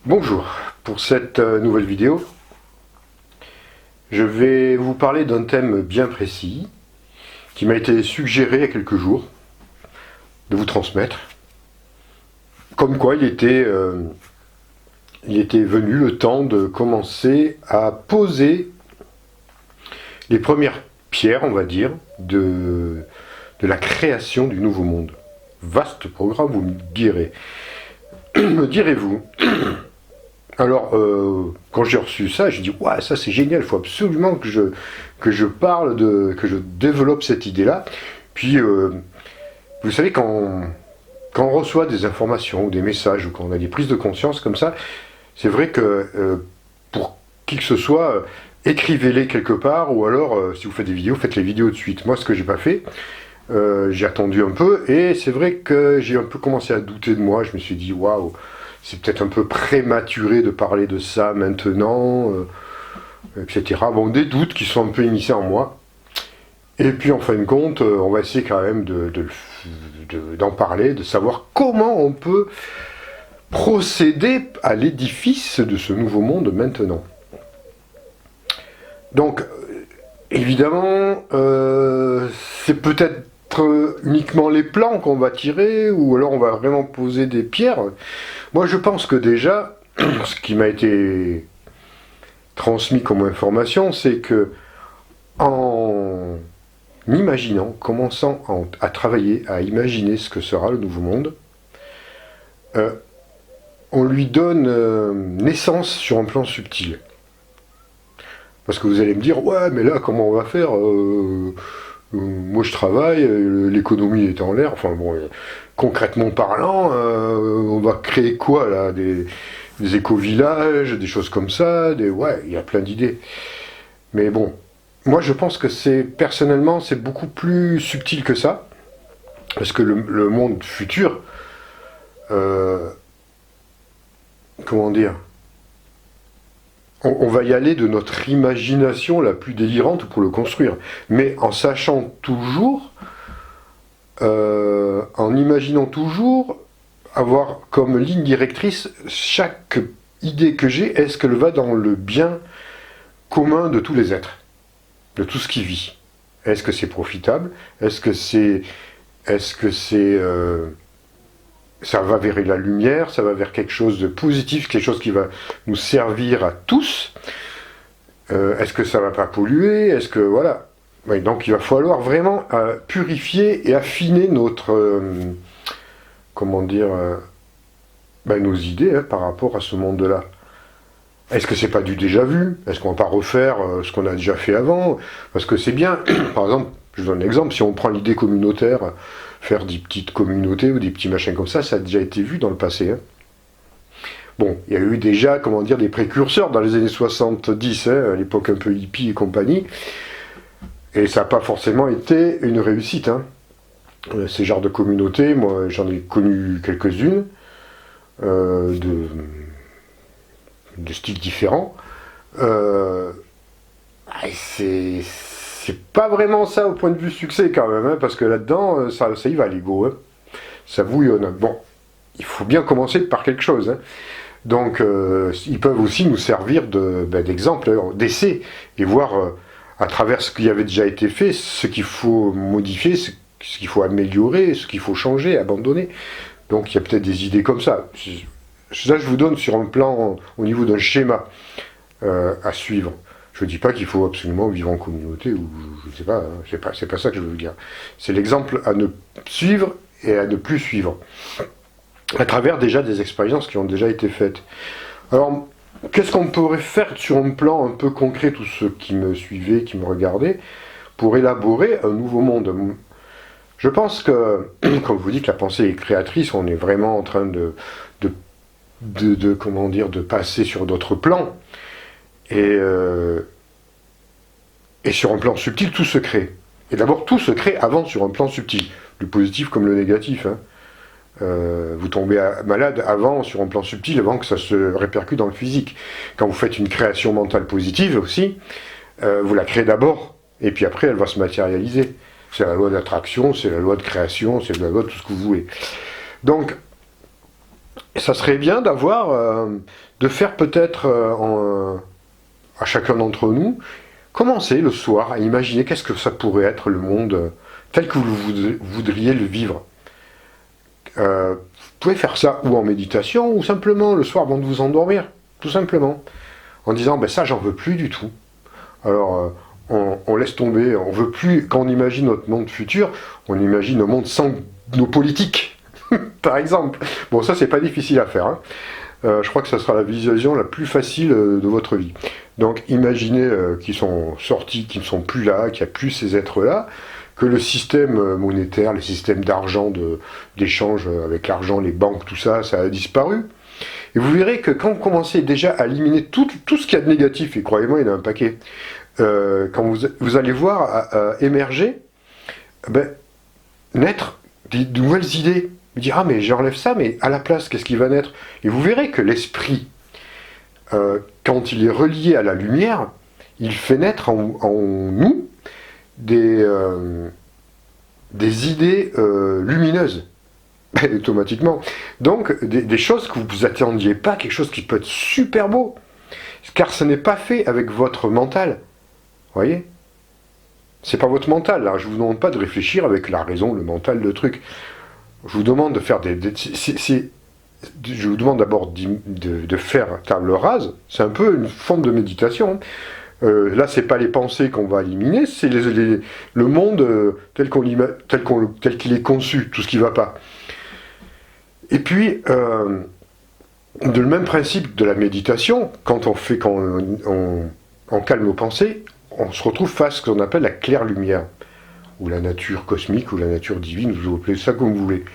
Bonjour, pour cette nouvelle vidéo, je vais vous parler d'un thème bien précis qui m'a été suggéré il y a quelques jours de vous transmettre. Comme quoi il était venu le temps de commencer à poser les premières pierres, on va dire, de la création du nouveau monde. Vaste programme, vous me direz. Me direz-vous. Alors, quand j'ai reçu ça, j'ai dit « Ouais, ça c'est génial, il faut absolument que je parle, que je développe cette idée-là. » Puis, vous savez, quand on reçoit des informations ou des messages, ou quand on a des prises de conscience comme ça, c'est vrai que pour qui que ce soit, écrivez-les quelque part, ou alors, si vous faites des vidéos, faites les vidéos de suite. Moi, ce que j'ai pas fait, j'ai attendu un peu, et c'est vrai que j'ai un peu commencé à douter de moi. Je me suis dit « Waouh !» C'est peut-être un peu prématuré de parler de ça maintenant, etc. Bon, des doutes qui sont un peu initiés en moi. Et puis, en fin de compte, on va essayer quand même d'en parler, de savoir comment on peut procéder à l'édifice de ce nouveau monde maintenant. Donc, évidemment, c'est peut-être uniquement les plans qu'on va tirer, ou alors on va vraiment poser des pierres. Moi, je pense que déjà, ce qui m'a été transmis comme information, c'est que en imaginant, commençant à travailler, à imaginer ce que sera le nouveau monde, on lui donne naissance sur un plan subtil. Parce que vous allez me dire, ouais, mais là, comment on va faire moi je travaille, l'économie est en l'air, enfin bon, concrètement parlant, on va créer quoi là, des éco-villages, des choses comme ça, ouais, il y a plein d'idées. Mais bon, moi je pense que personnellement, c'est beaucoup plus subtil que ça, parce que le monde futur, comment dire, on va y aller de notre imagination la plus délirante pour le construire, mais en sachant toujours, en imaginant toujours avoir comme ligne directrice chaque idée que j'ai, est-ce qu'elle va dans le bien commun de tous les êtres, de tout ce qui vit. Est-ce que c'est profitable? Est-ce que ça va vers la lumière, ça va vers quelque chose de positif, quelque chose qui va nous servir à tous. Est-ce que ça va pas polluer? Est-ce que voilà. Oui, donc il va falloir vraiment purifier et affiner notre comment dire nos idées par rapport à ce monde-là. Est-ce que c'est pas du déjà vu? Est-ce qu'on va pas refaire ce qu'on a déjà fait avant? Parce que c'est bien, par exemple, je vous donne un exemple, si on prend l'idée communautaire, faire des petites communautés ou des petits machins comme ça a déjà été vu dans le passé. Hein. Bon, il y a eu déjà, comment dire, des précurseurs dans les années 70, à l'époque un peu hippie et compagnie, et ça n'a pas forcément été une réussite. Hein. Ces genres de communautés, moi j'en ai connu quelques-unes, de styles différents. C'est pas vraiment ça au point de vue succès quand même, hein, parce que là-dedans, ça y va l'ego. Hein. Ça bouillonne. Bon, il faut bien commencer par quelque chose. Hein. Donc, ils peuvent aussi nous servir d'exemple, d'essai, et voir à travers ce qui avait déjà été fait, ce qu'il faut modifier, ce qu'il faut améliorer, ce qu'il faut changer, abandonner. Donc, il y a peut-être des idées comme ça. Ça, je vous donne sur un plan, au niveau d'un schéma à suivre. Je ne dis pas qu'il faut absolument vivre en communauté, ou je ne sais pas, hein, c'est pas ça que je veux dire. C'est l'exemple à ne suivre et à ne plus suivre, à travers déjà des expériences qui ont déjà été faites. Alors, qu'est-ce qu'on pourrait faire sur un plan un peu concret, tous ceux qui me suivaient, qui me regardaient, pour élaborer un nouveau monde? Je pense que, comme vous dites, la pensée est créatrice, on est vraiment en train comment dire, de passer sur d'autres plans. Et sur un plan subtil, tout se crée. Et d'abord, tout se crée avant sur un plan subtil, le positif comme le négatif. Hein. Vous tombez malade avant sur un plan subtil, avant que ça se répercute dans le physique. Quand vous faites une création mentale positive aussi, vous la créez d'abord, et puis après, elle va se matérialiser. C'est la loi d'attraction, c'est la loi de création, c'est la loi de tout ce que vous voulez. Donc, Et ça serait bien de faire peut-être à chacun d'entre nous, commencer le soir à imaginer qu'est-ce que ça pourrait être le monde tel que vous voudriez le vivre. Vous pouvez faire ça ou en méditation ou simplement le soir avant de vous endormir, tout simplement, en disant ben ça j'en veux plus du tout. Alors on laisse tomber, on veut plus, quand on imagine notre monde futur, on imagine un monde sans nos politiques, par exemple. Bon ça c'est pas difficile à faire, hein. Je crois que ça sera la visualisation la plus facile de votre vie. Donc imaginez qu'ils sont sortis, qu'ils ne sont plus là, qu'il n'y a plus ces êtres-là, que le système monétaire, les systèmes d'argent, d'échange avec l'argent, les banques, tout ça, ça a disparu. Et vous verrez que quand vous commencez déjà à éliminer tout ce qu'il y a de négatif, et croyez-moi, il y en a un paquet, quand vous allez voir émerger, naître de nouvelles idées. Vous dire, ah mais j'enlève ça, mais à la place, qu'est-ce qui va naître? Et vous verrez que l'esprit, quand il est relié à la lumière, il fait naître en nous des idées lumineuses, automatiquement. Donc, des choses que vous ne vous attendiez pas, quelque chose qui peut être super beau. Car ce n'est pas fait avec votre mental. Vous voyez? C'est pas votre mental, là. Je vous demande pas de réfléchir avec la raison, le mental, le truc. Je vous demande de faire je vous demande d'abord de faire table rase. C'est un peu une forme de méditation. Là, c'est pas les pensées qu'on va éliminer, c'est le monde tel qu'il est conçu, tout ce qui va pas. Et puis, le même principe de la méditation, quand on calme nos pensées, on se retrouve face à ce qu'on appelle la claire lumière, ou la nature cosmique, ou la nature divine, vous appelez ça comme vous voulez.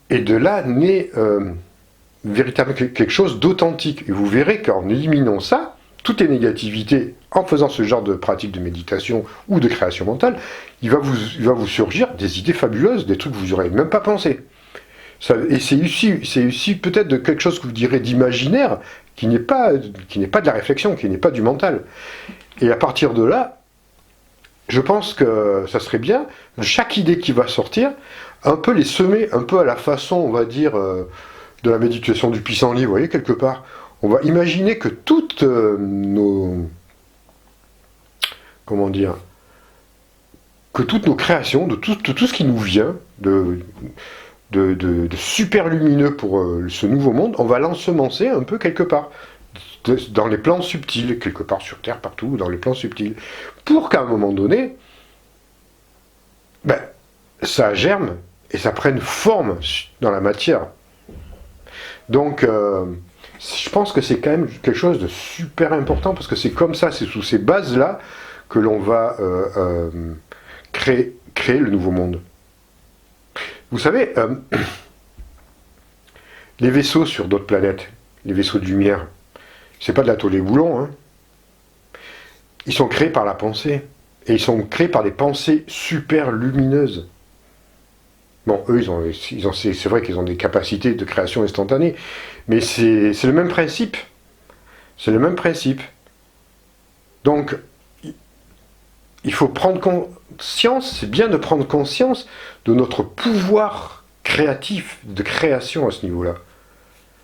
Et de là naît véritablement quelque chose d'authentique. Et vous verrez qu'en éliminant ça, toutes les négativités, en faisant ce genre de pratique de méditation ou de création mentale, il va vous surgir des idées fabuleuses, des trucs que vous n'aurez même pas pensé. Et c'est issu peut-être de quelque chose que vous direz d'imaginaire, qui n'est pas de la réflexion, qui n'est pas du mental. Et à partir de là, je pense que ça serait bien, chaque idée qui va sortir, un peu les semer, un peu à la façon, on va dire, de la méditation du pissenlit, vous voyez, quelque part. On va imaginer que toutes que toutes nos créations, de tout ce qui nous vient, de super lumineux pour ce nouveau monde, on va l'ensemencer un peu quelque part. Dans les plans subtils, quelque part sur Terre, partout, dans les plans subtils. Pour qu'à un moment donné, ça germe et ça prenne forme dans la matière. Donc, je pense que c'est quand même quelque chose de super important, parce que c'est comme ça, c'est sous ces bases-là que l'on va créer le nouveau monde. Vous savez, les vaisseaux sur d'autres planètes, les vaisseaux de lumière, c'est pas de la tôle et boulon, hein. Ils sont créés par la pensée. Et ils sont créés par des pensées super lumineuses. Bon, eux, c'est vrai qu'ils ont des capacités de création instantanée, mais c'est le même principe. C'est le même principe. Donc, il faut prendre conscience, c'est bien de prendre conscience de notre pouvoir créatif, de création à ce niveau-là.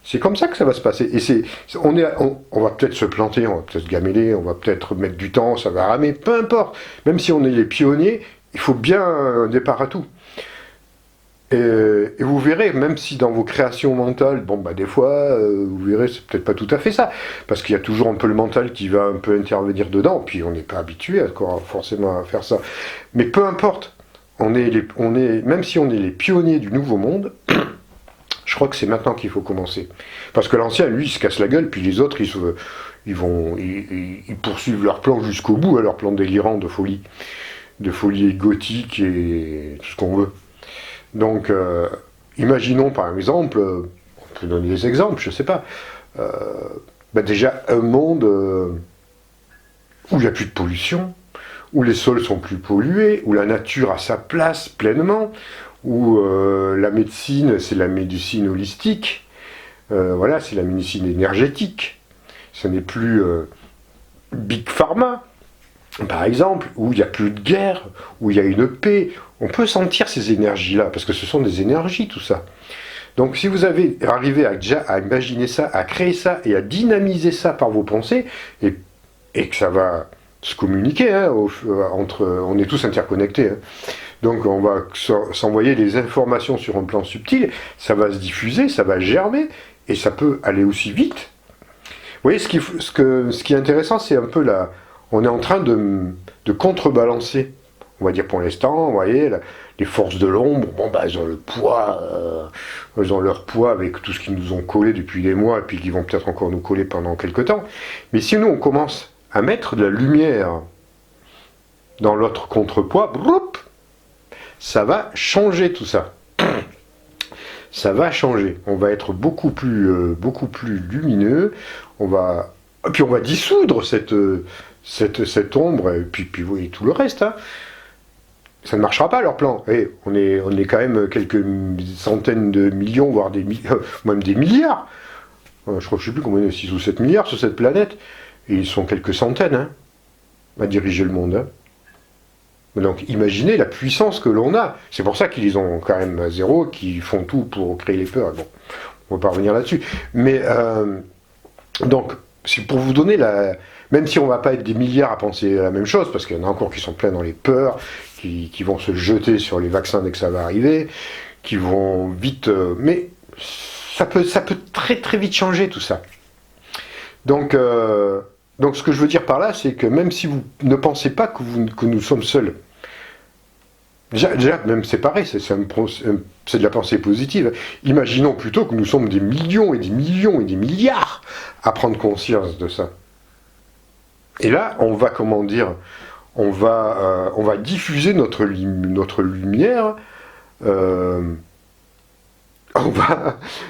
C'est comme ça que ça va se passer. Et on va peut-être se planter, on va peut-être se gameler, on va peut-être mettre du temps, ça va ramer, peu importe. Même si on est les pionniers, il faut bien un départ à tout. Et vous verrez, même si dans vos créations mentales, des fois, vous verrez, c'est peut-être pas tout à fait ça. Parce qu'il y a toujours un peu le mental qui va un peu intervenir dedans, puis on n'est pas habitué forcément à faire ça. Mais peu importe, même si on est les pionniers du nouveau monde, je crois que c'est maintenant qu'il faut commencer. Parce que l'ancien, lui, il se casse la gueule, puis les autres, ils poursuivent leur plan jusqu'au bout, leur plan délirant de folie gothique et tout ce qu'on veut. Donc, imaginons par exemple, on peut donner des exemples, je sais pas, déjà un monde où il n'y a plus de pollution, où les sols sont plus pollués, où la nature a sa place pleinement, où la médecine, c'est la médecine holistique, c'est la médecine énergétique, ce n'est plus Big Pharma, par exemple, où il n'y a plus de guerre, où il y a une paix. On peut sentir ces énergies-là, parce que ce sont des énergies, tout ça. Donc si vous avez arrivé déjà à imaginer ça, à créer ça et à dynamiser ça par vos pensées, et que ça va se communiquer, hein, on est tous interconnectés, hein. Donc on va s'envoyer des informations sur un plan subtil, ça va se diffuser, ça va germer, et ça peut aller aussi vite. Vous voyez, ce qui est intéressant, c'est un peu là, on est en train de contrebalancer, on va dire pour l'instant, vous voyez, les forces de l'ombre, bon bah elles ont le poids, elles ont leur poids avec tout ce qu'ils nous ont collé depuis des mois, et puis qui vont peut-être encore nous coller pendant quelques temps. Mais si nous on commence à mettre de la lumière dans l'autre contrepoids, broup, ça va changer tout ça. Ça va changer. On va être beaucoup plus lumineux. Puis on va dissoudre cette ombre, et puis vous voyez tout le reste. Hein. Ça ne marchera pas leur plan. Et on est quand même quelques centaines de millions, voire même des milliards. Je crois que je ne sais plus combien, 6 ou 7 milliards sur cette planète. Et ils sont quelques centaines, hein, à diriger le monde. Hein. Donc imaginez la puissance que l'on a. C'est pour ça qu'ils ont quand même à zéro, qu'ils font tout pour créer les peurs. Bon, on ne va pas revenir là-dessus. Mais donc, c'est pour vous donner même si on ne va pas être des milliards à penser la même chose, parce qu'il y en a encore qui sont pleins dans les peurs, qui vont se jeter sur les vaccins dès que ça va arriver, qui vont vite... mais ça peut très très vite changer tout ça. Donc ce que je veux dire par là, c'est que même si vous ne pensez pas que nous sommes seuls, déjà même c'est pareil, c'est de la pensée positive. Imaginons plutôt que nous sommes des millions et des millions et des milliards à prendre conscience de ça. Et là, on va, comment dire, on va diffuser notre lumière.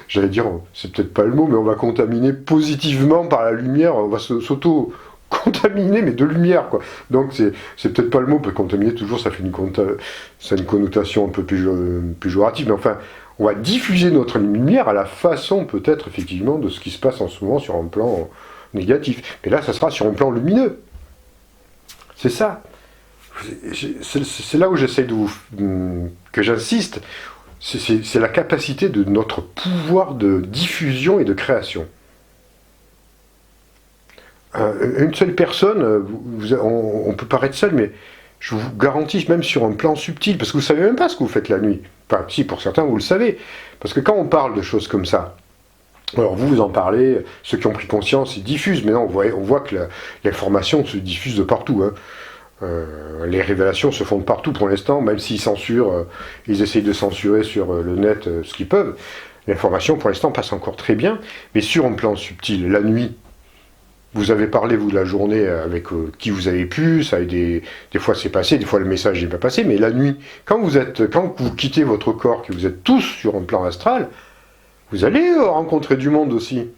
J'allais dire, c'est peut-être pas le mot, mais on va contaminer positivement par la lumière. On va s'auto-contaminer, mais de lumière, quoi. Donc c'est peut-être pas le mot, parce que contaminer toujours, ça a une connotation un peu péjorative, mais enfin, on va diffuser notre lumière à la façon peut-être effectivement de ce qui se passe en ce moment sur un plan négatif. Mais là, ça sera sur un plan lumineux. C'est ça. C'est là où j'essaie que j'insiste. C'est la capacité de notre pouvoir de diffusion et de création. Une seule personne, on peut paraître seul, mais je vous garantis, même sur un plan subtil, parce que vous ne savez même pas ce que vous faites la nuit. Enfin, si, pour certains, vous le savez. Parce que quand on parle de choses comme ça, alors vous en parlez, ceux qui ont pris conscience, ils diffusent, mais non, on voit que l'information se diffuse de partout. Hein. Les révélations se font de partout pour l'instant, même s'ils censurent, ils essayent de censurer sur le net ce qu'ils peuvent. L'information pour l'instant passe encore très bien, mais sur un plan subtil, la nuit, vous avez parlé vous de la journée avec qui vous avez pu, ça a des fois c'est passé, des fois le message n'est pas passé, mais la nuit, quand vous quittez votre corps, que vous êtes tous sur un plan astral, vous allez rencontrer du monde aussi.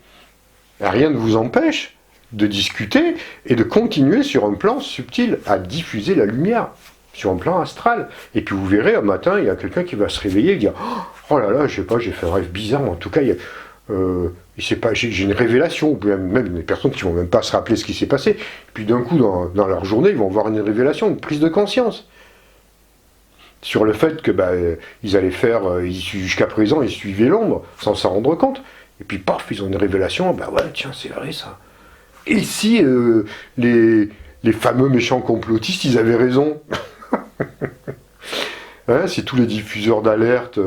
Rien ne vous empêche de discuter et de continuer sur un plan subtil à diffuser la lumière, sur un plan astral. Et puis vous verrez, un matin, il y a quelqu'un qui va se réveiller et dire « Oh là là, je sais pas, j'ai fait un rêve bizarre, mais en tout cas, j'ai une révélation. » Ou même des personnes qui vont même pas se rappeler ce qui s'est passé. Puis d'un coup, dans leur journée, ils vont avoir une révélation, une prise de conscience. Sur le fait que ils allaient faire, jusqu'à présent, ils suivaient l'ombre, sans s'en rendre compte. Et puis paf, ils ont une révélation, ouais, tiens, c'est vrai ça. Et si les fameux méchants complotistes, ils avaient raison. Hein, si tous les diffuseurs d'alerte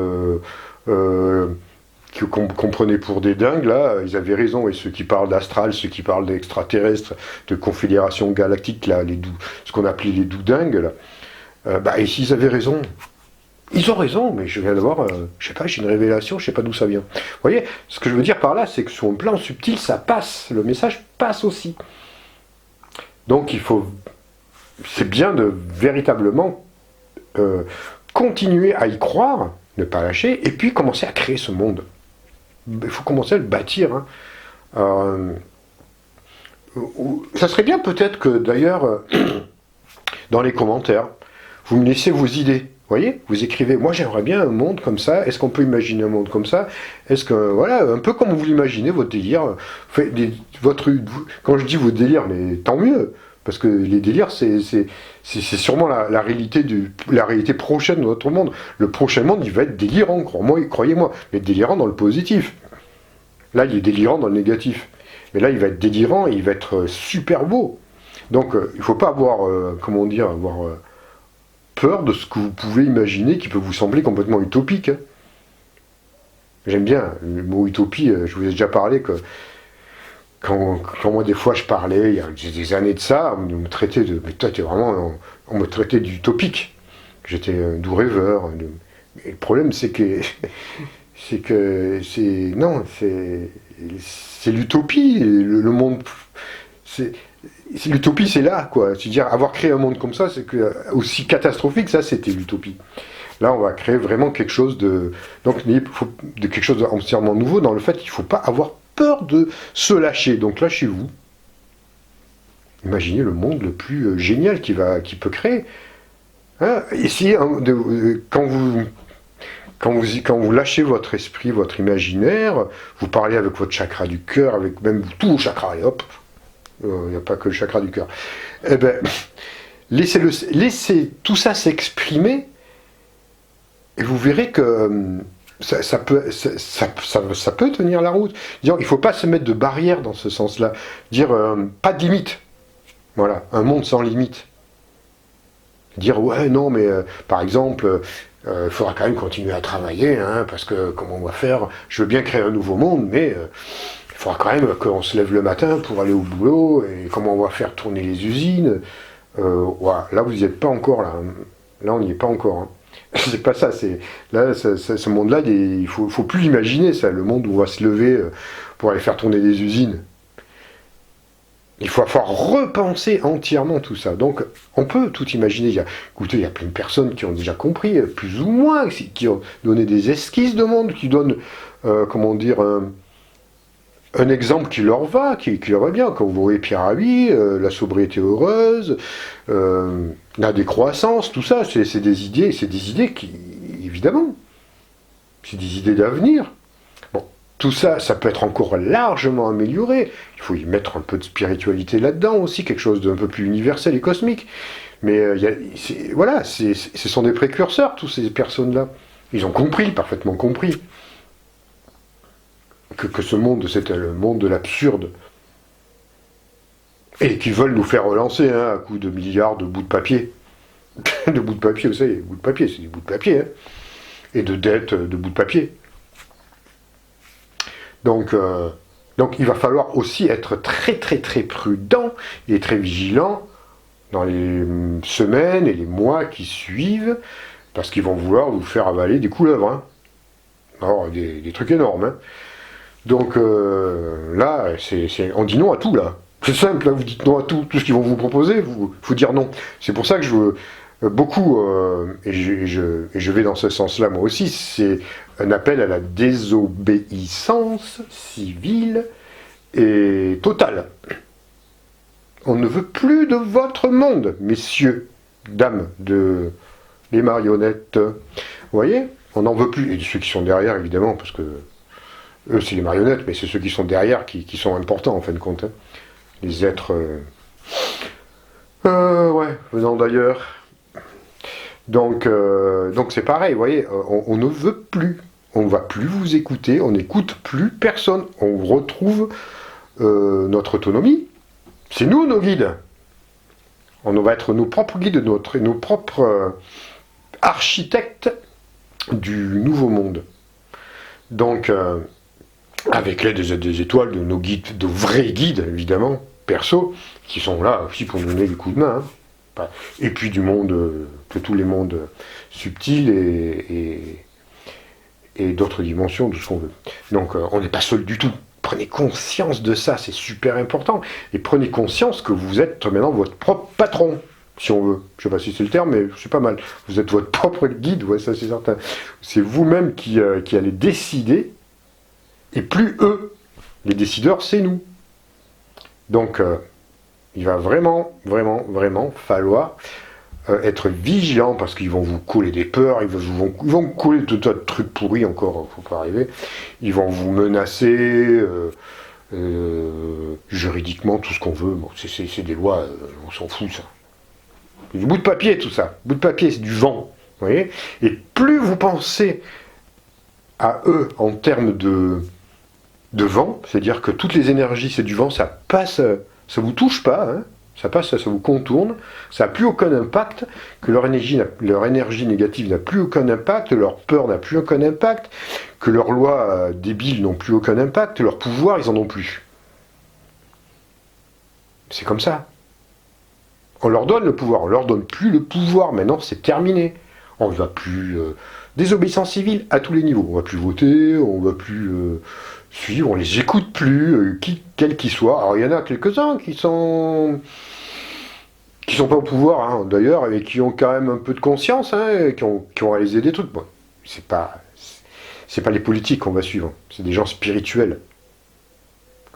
qu'on prenait pour des dingues, là, ils avaient raison. Et ceux qui parlent d'astral, ceux qui parlent d'extraterrestres, de confédération galactique, là, ce qu'on appelait les doudingues, là, et s'ils avaient raison, ils ont raison, mais je viens d'avoir, je sais pas, j'ai une révélation, je sais pas d'où ça vient. Vous voyez, ce que je veux dire par là, c'est que sur un plan subtil, ça passe, le message passe aussi. Donc c'est bien de véritablement continuer à y croire, ne pas lâcher, et puis commencer à créer ce monde. Il faut commencer à le bâtir. Hein. Ça serait bien peut-être que, d'ailleurs, dans les commentaires, vous me laissez vos idées. Vous voyez, vous écrivez, moi j'aimerais bien un monde comme ça, est-ce qu'on peut imaginer un monde comme ça? Est-ce que, voilà, un peu comme vous l'imaginez, votre délire. Quand je dis votre délire, mais tant mieux. Parce que les délires, c'est sûrement la réalité prochaine de notre monde. Le prochain monde, il va être délirant, croyez-moi, mais délirant dans le positif. Là, il est délirant dans le négatif. Mais là, il va être délirant et il va être super beau. Donc, il ne faut pas avoir, avoir peur de ce que vous pouvez imaginer qui peut vous sembler complètement utopique. Hein. J'aime bien le mot utopie, je vous ai déjà parlé que quand moi des fois je parlais, il y a des années de ça, on me traitait de... Mais toi t'es vraiment... On me traitait d'utopique. J'étais un doux rêveur. Mais le problème c'est que... Non, c'est l'utopie, le monde... L'utopie c'est là, quoi. C'est-à-dire avoir créé un monde comme ça, c'est que aussi catastrophique, ça c'était l'utopie. Là, on va créer vraiment quelque chose de quelque chose d'entièrement nouveau dans le fait qu'il ne faut pas avoir peur de se lâcher. Donc lâchez-vous. Imaginez le monde le plus génial qui peut créer. Hein, essayez quand vous lâchez votre esprit, votre imaginaire, vous parlez avec votre chakra du cœur, avec même tous vos chakras, et hop, il n'y a pas que le chakra du cœur. Eh ben, laissez tout ça s'exprimer. Et vous verrez que ça peut tenir la route. Dire, il ne faut pas se mettre de barrière dans ce sens-là. Dire, pas de limite. Voilà, un monde sans limite. Dire, ouais, non, mais par exemple, il faudra quand même continuer à travailler, hein, parce que comment on va faire? Je veux bien créer un nouveau monde, mais il faudra quand même qu'on se lève le matin pour aller au boulot, et comment on va faire tourner les usines. Voilà, là, vous n'y êtes pas encore, là. Là, on n'y est pas encore. Hein. C'est pas ça, ce monde-là, il faut plus l'imaginer, ça, le monde où on va se lever pour aller faire tourner des usines. Il faut falloir repenser entièrement tout ça. Donc, on peut tout imaginer. Écoutez, il y a plein de personnes qui ont déjà compris, plus ou moins, qui ont donné des esquisses de monde, qui donnent, un exemple qui leur va, qui leur va bien. Quand vous voyez Pierre Rabhi, la sobriété heureuse, la décroissance, tout ça, c'est des idées qui, évidemment, c'est des idées d'avenir. Bon, tout ça, ça peut être encore largement amélioré. Il faut y mettre un peu de spiritualité là-dedans aussi, quelque chose d'un peu plus universel et cosmique. Mais voilà, ce sont des précurseurs, tous ces personnes-là. Ils ont compris, parfaitement compris. Que ce monde, c'était le monde de l'absurde. Et qui veulent nous faire relancer, hein, à coups de milliards de bouts de papier. De bouts de papier, vous savez, bouts de papier, c'est des bouts de papier. Hein. Et de dettes de bouts de papier. Donc il va falloir aussi être très très très prudent et très vigilant dans les semaines et les mois qui suivent, parce qu'ils vont vouloir vous faire avaler des couleuvres. Hein. Alors, des trucs énormes. Hein. Donc là, on dit non à tout, là. C'est simple, là, vous dites non à tout. Tout ce qu'ils vont vous proposer, faut dire non. C'est pour ça que et je vais dans ce sens-là, moi aussi, c'est un appel à la désobéissance civile et totale. On ne veut plus de votre monde, messieurs, dames, les marionnettes. Vous voyez? On n'en veut plus. Et ceux qui sont derrière, évidemment, parce que eux, c'est les marionnettes, mais c'est ceux qui sont derrière qui sont importants, en fin de compte. Hein. Les êtres... venant d'ailleurs. Donc c'est pareil, vous voyez, on ne veut plus. On ne va plus vous écouter, on n'écoute plus personne. On retrouve notre autonomie. C'est nous, nos guides. On va être nos propres guides, nos propres architectes du nouveau monde. Donc... avec l'aide des étoiles, de nos guides, de vrais guides, évidemment, perso, qui sont là aussi pour nous donner des coups de main. Hein. Et puis du monde, de tous les mondes subtils et d'autres dimensions, de ce qu'on veut. Donc on n'est pas seul du tout. Prenez conscience de ça, c'est super important. Et prenez conscience que vous êtes maintenant votre propre patron, si on veut. Je ne sais pas si c'est le terme, mais c'est pas mal. Vous êtes votre propre guide, ouais, ça c'est certain. C'est vous-même qui allez décider. Et plus eux, les décideurs, c'est nous. Donc, il va vraiment, vraiment, vraiment falloir être vigilant, parce qu'ils vont vous coller des peurs, ils vont vous coller tout un tas de trucs pourris encore, faut pas arriver. Ils vont vous menacer, juridiquement, tout ce qu'on veut. Bon, c'est des lois, on s'en fout, ça. C'est du bout de papier, tout ça. Bout de papier, c'est du vent. Vous voyez. Et plus vous pensez à eux en termes de vent, c'est-à-dire que toutes les énergies, c'est du vent, ça passe, ça vous touche pas, hein, ça passe, ça vous contourne, ça n'a plus aucun impact, que leur énergie négative n'a plus aucun impact, leur peur n'a plus aucun impact, que leurs lois débiles n'ont plus aucun impact, leur pouvoir, ils en ont plus. C'est comme ça. On leur donne le pouvoir, on leur donne plus le pouvoir, maintenant c'est terminé. On ne va plus... désobéissance civile à tous les niveaux, on ne va plus voter, on ne va plus suivre, on les écoute plus, quels qu'ils soient. Alors il y en a quelques-uns qui sont pas au pouvoir, hein, d'ailleurs, et qui ont quand même un peu de conscience, hein, et qui ont réalisé des trucs. Bon, c'est pas les politiques qu'on va suivre, c'est des gens spirituels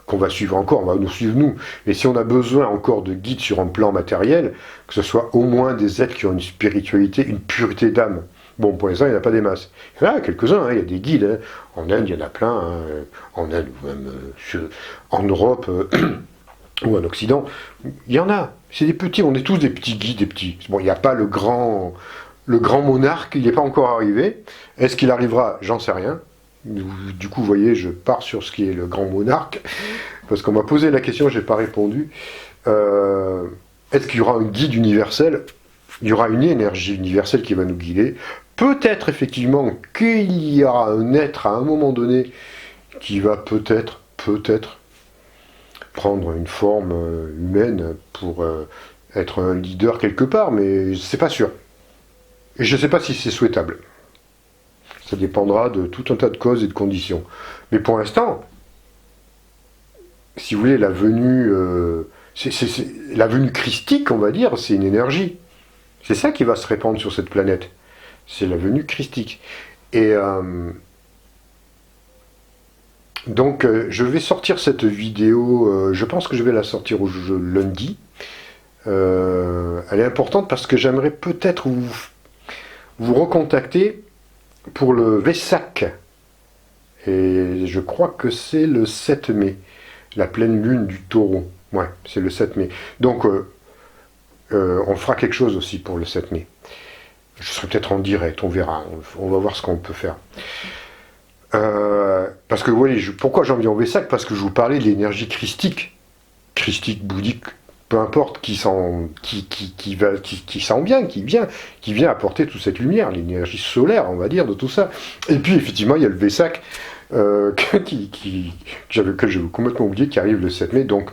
qu'on va suivre encore, on va nous suivre nous. Et si on a besoin encore de guides sur un plan matériel, que ce soit au moins des êtres qui ont une spiritualité, une pureté d'âme. Bon, pour l'instant, il n'y en a pas des masses. Il y en a quelques-uns, hein, il y a des guides. Hein. En Inde, il y en a plein. Hein. En Inde, ou même en Europe, ou en Occident, il y en a. C'est des petits, on est tous des petits guides, des petits. Bon, il n'y a pas le grand monarque, il n'est pas encore arrivé. Est-ce qu'il arrivera? J'en sais rien. Du coup, vous voyez, je pars sur ce qui est le grand monarque, parce qu'on m'a posé la question, je n'ai pas répondu. Est-ce qu'il y aura un guide universel? Il y aura une énergie universelle qui va nous guider. Peut-être effectivement qu'il y aura un être à un moment donné qui va peut-être prendre une forme humaine pour être un leader quelque part, mais c'est pas sûr. Et je ne sais pas si c'est souhaitable. Ça dépendra de tout un tas de causes et de conditions. Mais pour l'instant, si vous voulez, la venue christique, on va dire, c'est une énergie. C'est ça qui va se répandre sur cette planète. C'est la venue christique. Et donc, je vais sortir cette vidéo, je pense que je vais la sortir lundi. Elle est importante parce que j'aimerais peut-être vous recontacter pour le Vesak. Et je crois que c'est le 7 mai, la pleine lune du Taureau. Ouais, c'est le 7 mai. Donc, on fera quelque chose aussi pour le 7 mai. Je serai peut-être en direct, on verra. On va voir ce qu'on peut faire. Parce que, oui, pourquoi j'en viens au Vesak? Parce que je vous parlais de l'énergie christique, bouddhique, peu importe, qui sent bien, qui vient apporter toute cette lumière, l'énergie solaire, on va dire, de tout ça. Et puis, effectivement, il y a le Vesak, que j'avais complètement oublié, qui arrive le 7 mai, donc,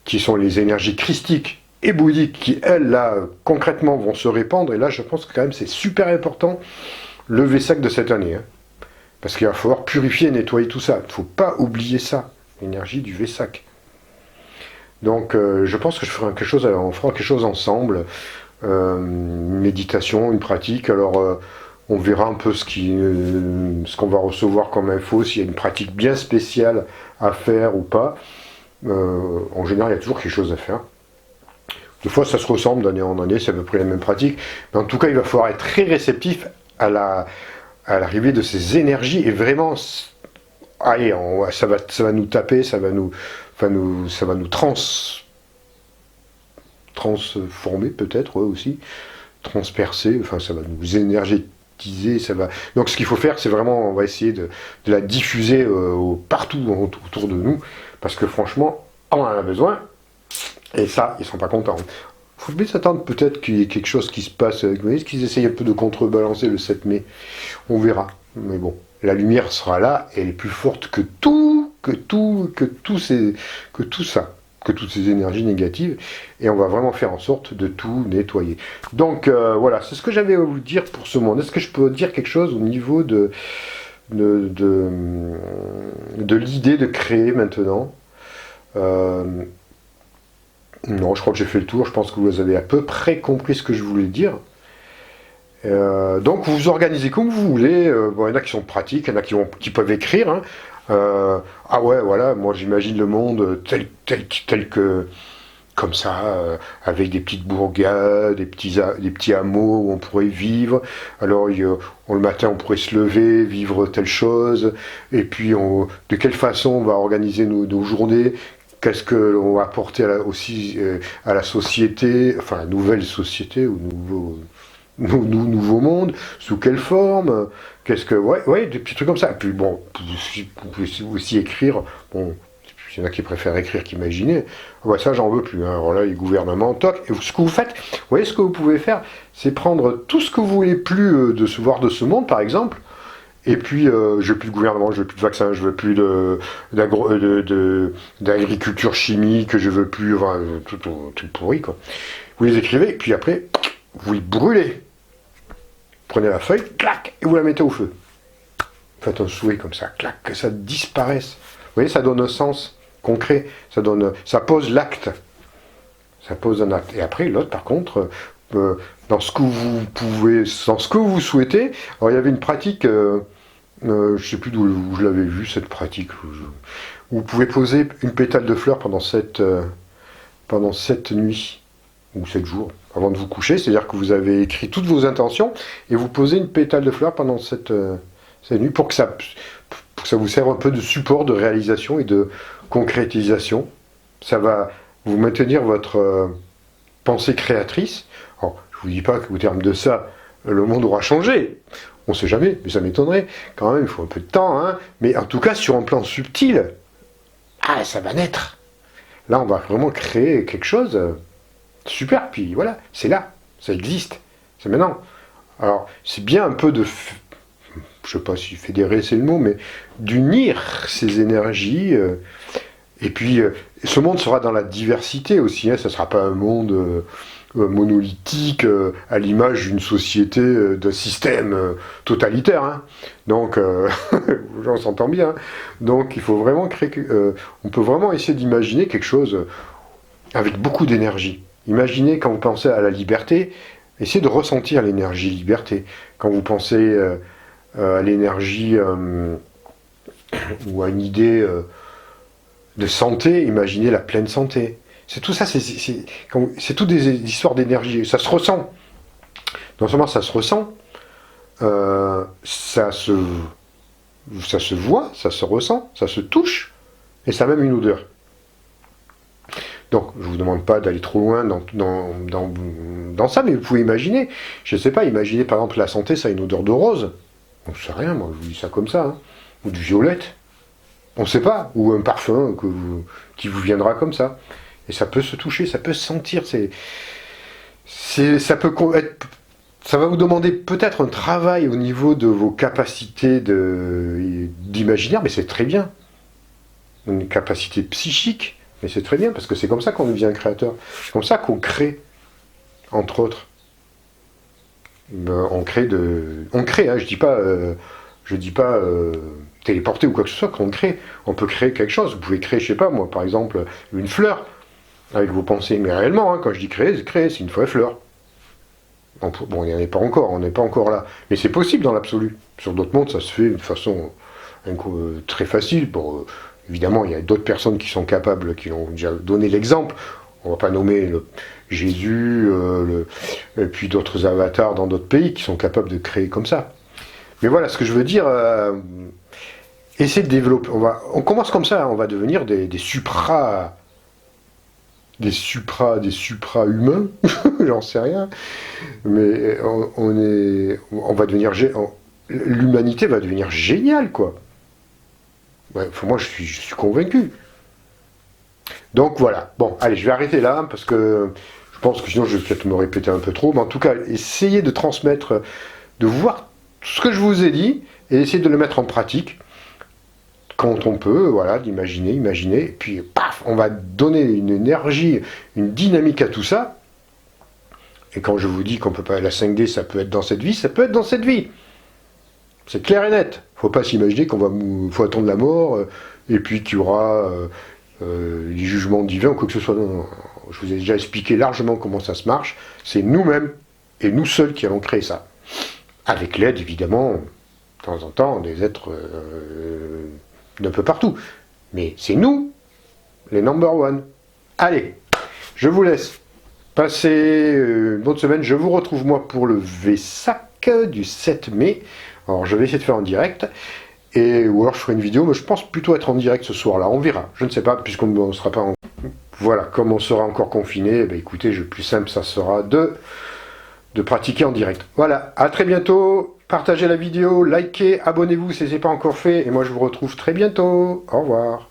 qui sont les énergies christiques et bouddhiques, qui, elles, là, concrètement, vont se répandre. Et là, je pense que quand même, c'est super important, le Vesak de cette année. Hein. Parce qu'il va falloir purifier et nettoyer tout ça. Il ne faut pas oublier ça, l'énergie du Vesak. Donc, je pense que on fera quelque chose ensemble, une méditation, une pratique. Alors, on verra un peu ce qu'on va recevoir comme info, s'il y a une pratique bien spéciale à faire ou pas. En général, il y a toujours quelque chose à faire. Des fois, ça se ressemble d'année en année, c'est à peu près la même pratique. Mais en tout cas, il va falloir être très réceptif à l'arrivée de ces énergies et vraiment, allez, ça va nous taper, ça va nous transformer peut-être aussi, transpercer, enfin ça va nous énergétiser, ça va. Donc ce qu'il faut faire, c'est vraiment, on va essayer de la diffuser partout autour de nous, parce que franchement, on en a besoin, et ça, ils sont pas contents. Il faut bien s'attendre peut-être qu'il y ait quelque chose qui se passe, vous voyez, qu'ils essayent un peu de contrebalancer le 7 mai, on verra, mais bon. La lumière sera là, et elle est plus forte que toutes ces énergies négatives, et on va vraiment faire en sorte de tout nettoyer. Donc voilà, c'est ce que j'avais à vous dire pour ce monde. Est-ce que je peux dire quelque chose au niveau de l'idée de créer maintenant? Non, je crois que j'ai fait le tour, je pense que vous avez à peu près compris ce que je voulais dire. Donc vous vous organisez comme vous voulez. Bon, il y en a qui sont pratiques, il y en a qui peuvent écrire. Hein. Ah ouais, voilà, moi j'imagine le monde tel que comme ça, avec des petites bourgades, des petits hameaux où on pourrait vivre. Alors, le matin, on pourrait se lever, vivre telle chose, et puis de quelle façon on va organiser nos journées, qu'est-ce qu'on va apporter aussi à la société, enfin, la nouvelle société, ou nouveau monde, sous quelle forme, ouais, des petits trucs comme ça. Et puis bon, vous pouvez aussi écrire, bon, il y en a qui préfèrent écrire qu'imaginer. Ah bah ça, j'en veux plus. Hein. Alors là, les gouvernements, toc. Et ce que vous faites, vous voyez, ce que vous pouvez faire, c'est prendre tout ce que vous voulez plus voir de ce monde, par exemple. Et puis, je veux plus de gouvernement, je veux plus de vaccins, je veux plus d'agriculture chimique, je veux plus, enfin, tout pourri, quoi. Vous les écrivez, et puis après, vous les brûlez. Prenez la feuille, clac, et vous la mettez au feu. Faites un souhait comme ça, clac, que ça disparaisse. Vous voyez, ça donne un sens concret, ça pose l'acte. Ça pose un acte. Et après, l'autre, par contre, dans ce que vous souhaitez, alors il y avait une pratique, je ne sais plus d'où je l'avais vu, cette pratique, où vous pouvez poser une pétale de fleurs pendant 7 nuits, ou 7 jours, avant de vous coucher, c'est-à-dire que vous avez écrit toutes vos intentions, et vous posez une pétale de fleurs pendant cette nuit, pour que ça vous serve un peu de support, de réalisation et de concrétisation. Ça va vous maintenir votre pensée créatrice. Alors, je ne vous dis pas qu'au terme de ça, le monde aura changé. On ne sait jamais, mais ça m'étonnerait. Quand même, il faut un peu de temps. Hein. Mais en tout cas, sur un plan subtil, ça va naître. Là, on va vraiment créer quelque chose super. Puis voilà, c'est là. Ça existe. C'est maintenant. Alors, c'est bien un peu de... Je sais pas si fédérer c'est le mot, mais d'unir ces énergies. Et puis, ce monde sera dans la diversité aussi. Hein, ça ne sera pas un monde monolithique à l'image d'une société, d'un système totalitaire. Hein. Donc, on s'entend bien. Hein. Donc, il faut vraiment créer... on peut vraiment essayer d'imaginer quelque chose avec beaucoup d'énergie. Imaginez quand vous pensez à la liberté, essayez de ressentir l'énergie liberté. Quand vous pensez... à l'énergie ou à une idée de santé, imaginez la pleine santé. C'est tout ça, c'est tout des histoires d'énergie. Ça se ressent. Non seulement ça se ressent, ça se voit, ça se ressent, ça se touche, et ça a même une odeur. Donc, je ne vous demande pas d'aller trop loin dans ça, mais vous pouvez imaginer. Je ne sais pas, imaginez par exemple la santé, ça a une odeur de rose. On ne sait rien, moi, je vous dis ça comme ça. Hein. Ou du violette. On ne sait pas. Ou un parfum qui vous viendra comme ça. Et ça peut se toucher, ça peut se sentir. Ça va vous demander peut-être un travail au niveau de vos capacités d'imaginaire, mais c'est très bien. Une capacité psychique, mais c'est très bien, parce que c'est comme ça qu'on devient un créateur. C'est comme ça qu'on crée, entre autres. On crée, hein, je dis pas téléporter ou quoi que ce soit, qu'on crée. On peut créer quelque chose. Vous pouvez créer, je sais pas moi, par exemple, une fleur avec vos pensées. Mais réellement, hein, quand je dis créer, c'est une vraie fleur. Bon, il n'y en a pas encore, on n'est pas encore là. Mais c'est possible dans l'absolu. Sur d'autres mondes, ça se fait de façon très facile. Bon, évidemment, il y a d'autres personnes qui sont capables, qui ont déjà donné l'exemple. On va pas nommer Jésus, et puis d'autres avatars dans d'autres pays qui sont capables de créer comme ça. Mais voilà, ce que je veux dire, essayer de développer. On commence comme ça, hein, on va devenir des supra humains, j'en sais rien. Mais on va devenir, l'humanité va devenir géniale, quoi. Ouais, moi, je suis convaincu. Donc voilà, bon, allez, je vais arrêter là, parce que je pense que sinon je vais peut-être me répéter un peu trop, mais en tout cas, essayez de transmettre, de voir tout ce que je vous ai dit, et essayer de le mettre en pratique, quand on peut, voilà, d'imaginer, et puis paf, on va donner une énergie, une dynamique à tout ça, et quand je vous dis qu'on peut pas, la 5D, ça peut être dans cette vie, ça peut être dans cette vie. C'est clair et net. Faut pas s'imaginer faut attendre la mort, et puis qu'il y aura... les jugements divins ou quoi que ce soit. Non. Je vous ai déjà expliqué largement comment ça se marche. C'est nous-mêmes et nous seuls qui allons créer ça. Avec l'aide, évidemment, de temps en temps, des êtres d'un peu partout. Mais c'est nous, les number one. Allez, Je vous laisse passer une bonne semaine. Je vous retrouve moi pour le VSAC du 7 mai. Alors je vais essayer de faire en direct. Ou alors je ferai une vidéo, mais je pense plutôt être en direct ce soir-là. On verra. Je ne sais pas, puisqu'on ne sera pas en... Voilà, comme on sera encore confiné, eh bien, écoutez, le plus simple, ça sera de pratiquer en direct. Voilà, à très bientôt. Partagez la vidéo, likez, abonnez-vous si ce n'est pas encore fait. Et moi, je vous retrouve très bientôt. Au revoir.